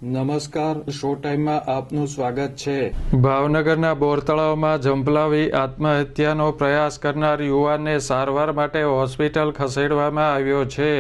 નમસ્કાર, શો ટાઈમમાં આપનું સ્વાગત છે। ભાવનગરના બોરતળાવમાં ઝંપલાવી આત્મહત્યાનો પ્રયાસ કરનાર યુવાનને સારવાર માટે હોસ્પિટલ ખસેડવામાં આવ્યો છે।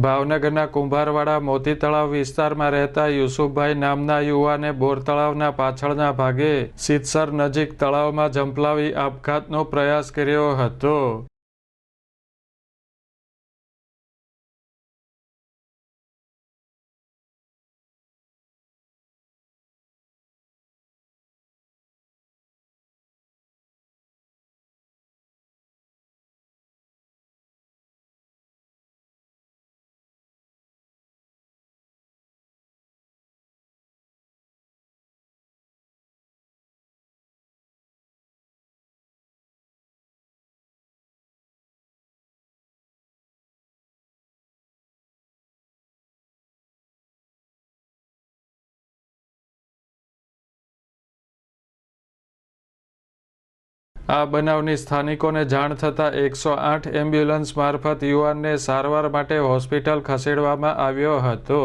ભાવનગરના કુંભારવાડા મોતી તળાવ વિસ્તારમાં રહેતા યુસુફભાઈ નામના યુવાને બોરતળાવના પાછળના ભાગે સિત્સર નજીક તળાવમાં ઝંપલાવી આપઘાતનો પ્રયાસ કર્યો હતો। આ બનાવની સ્થાનિકોને જાણ થતાં 108 એમ્બ્યુલન્સ મારફત યુવાનને સારવાર માટે હોસ્પિટલ ખસેડવામાં આવ્યો હતો।